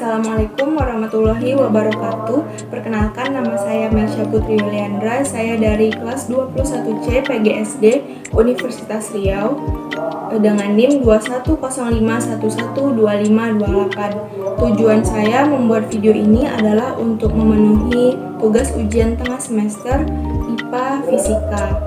Assalamualaikum warahmatullahi wabarakatuh. Perkenalkan, nama saya Meisha Putri Yuliandra. Saya dari kelas 21C PGSD Universitas Riau dengan NIM 2105112528. Tujuan saya membuat video ini adalah untuk memenuhi tugas ujian tengah semester IPA Fisika.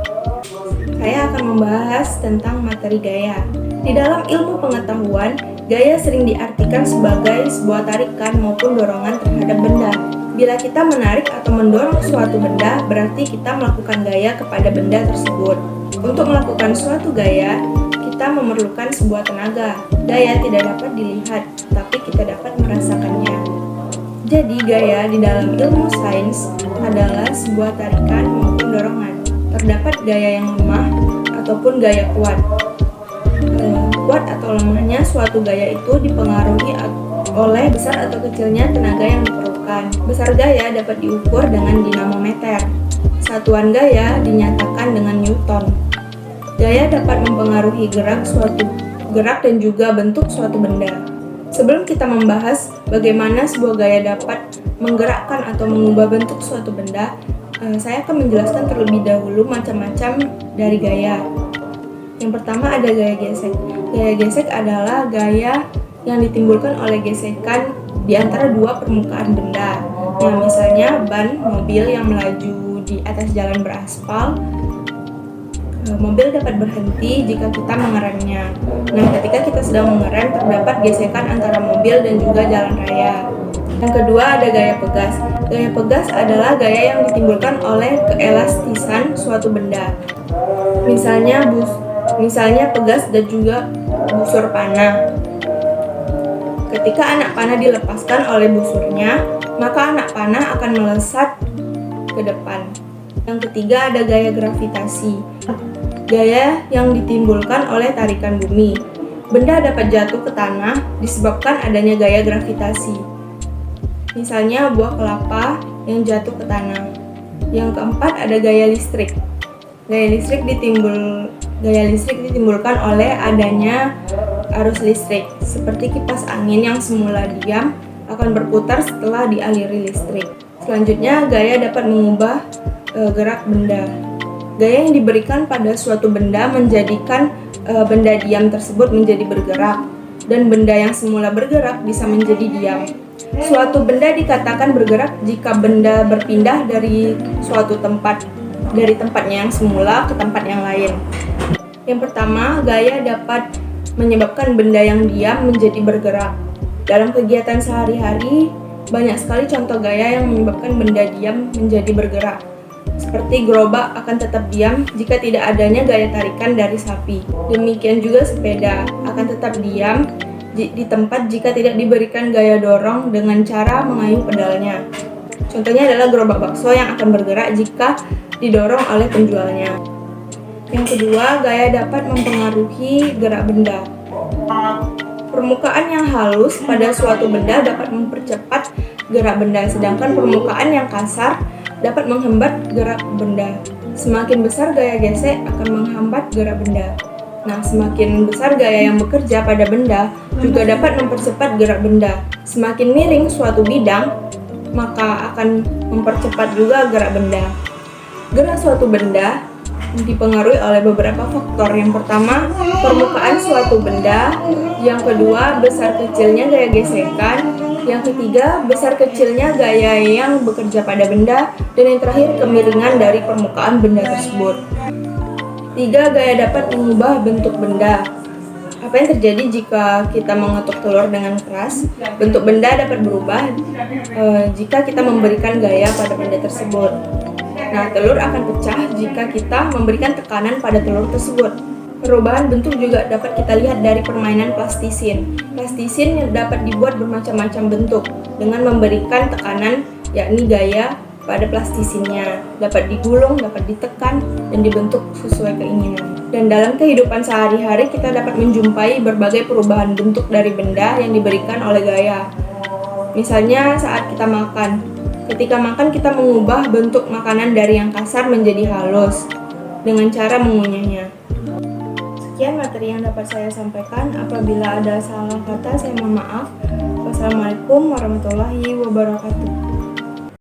Saya akan membahas tentang materi gaya. Di dalam ilmu pengetahuan, gaya sering diartikan sebagai sebuah tarikan maupun dorongan terhadap benda. Bila kita menarik atau mendorong suatu benda, berarti kita melakukan gaya kepada benda tersebut. Untuk melakukan suatu gaya, kita memerlukan sebuah tenaga. Gaya tidak dapat dilihat, tapi kita dapat merasakannya. Jadi, gaya di dalam ilmu sains adalah sebuah tarikan maupun dorongan. Terdapat gaya yang lemah ataupun gaya kuat. Kuat atau lemahnya suatu gaya itu dipengaruhi oleh besar atau kecilnya tenaga yang diperlukan. Besar gaya dapat diukur dengan dinamometer. Satuan gaya dinyatakan dengan Newton. Gaya dapat mempengaruhi gerak dan juga bentuk suatu benda. Sebelum kita membahas bagaimana sebuah gaya dapat menggerakkan atau mengubah bentuk suatu benda, saya akan menjelaskan terlebih dahulu macam-macam dari gaya. Yang pertama ada gaya gesek. Gaya gesek adalah gaya yang ditimbulkan oleh gesekan di antara dua permukaan benda. Nah, misalnya ban mobil yang melaju di atas jalan beraspal, mobil dapat berhenti jika kita mengeremnya. Nah, ketika kita sedang mengerem, terdapat gesekan antara mobil dan juga jalan raya. Yang kedua ada gaya pegas. Gaya pegas adalah gaya yang ditimbulkan oleh keelastisan suatu benda. Misalnya pegas dan juga busur panah. Ketika anak panah dilepaskan oleh busurnya, maka anak panah akan melesat ke depan. Yang ketiga ada gaya gravitasi. Gaya yang ditimbulkan oleh tarikan bumi. Benda dapat jatuh ke tanah disebabkan adanya gaya gravitasi. Misalnya buah kelapa yang jatuh ke tanah. Yang keempat ada gaya listrik. Gaya listrik ditimbulkan oleh adanya arus listrik, seperti kipas angin yang semula diam akan berputar setelah dialiri listrik. Selanjutnya, gaya dapat mengubah gerak benda. Gaya yang diberikan pada suatu benda menjadikan benda diam tersebut menjadi bergerak, dan benda yang semula bergerak bisa menjadi diam. Suatu benda dikatakan bergerak jika benda berpindah dari suatu tempat, dari tempatnya yang semula ke tempat yang lain. Yang pertama, gaya dapat menyebabkan benda yang diam menjadi bergerak. Dalam kegiatan sehari-hari, banyak sekali contoh gaya yang menyebabkan benda diam menjadi bergerak. Seperti gerobak akan tetap diam jika tidak adanya gaya tarikan dari sapi. Demikian juga sepeda akan tetap diam di tempat jika tidak diberikan gaya dorong dengan cara mengayuh pedalnya. Contohnya adalah gerobak bakso yang akan bergerak jika didorong oleh penjualnya. Yang kedua, gaya dapat mempengaruhi gerak benda. Permukaan yang halus pada suatu benda dapat mempercepat gerak benda, sedangkan permukaan yang kasar dapat menghambat gerak benda. Semakin besar gaya gesek akan menghambat gerak benda. Nah, semakin besar gaya yang bekerja pada benda juga dapat mempercepat gerak benda. Semakin miring suatu bidang, maka akan mempercepat juga gerak benda. Gerak suatu benda dipengaruhi oleh beberapa faktor. Yang pertama, permukaan suatu benda. Yang kedua, besar kecilnya gaya gesekan. Yang ketiga, besar kecilnya gaya yang bekerja pada benda. Dan yang terakhir, kemiringan dari permukaan benda tersebut. 3. Gaya dapat mengubah bentuk benda. Apa yang terjadi jika kita mengetuk telur dengan keras? Bentuk benda dapat berubah jika kita memberikan gaya pada benda tersebut. Nah, telur akan pecah jika kita memberikan tekanan pada telur tersebut. Perubahan bentuk juga dapat kita lihat dari permainan plastisin. Plastisin yang dapat dibuat bermacam-macam bentuk dengan memberikan tekanan, yakni gaya pada plastisinnya. Dapat digulung, dapat ditekan, dan dibentuk sesuai keinginan. Dan dalam kehidupan sehari-hari kita dapat menjumpai berbagai perubahan bentuk dari benda yang diberikan oleh gaya. Misalnya saat kita makan. Ketika makan, kita mengubah bentuk makanan dari yang kasar menjadi halus dengan cara mengunyahnya. Sekian materi yang dapat saya sampaikan. Apabila ada salah kata, saya mohon maaf. Wassalamualaikum Assalamualaikum warahmatullahi wabarakatuh.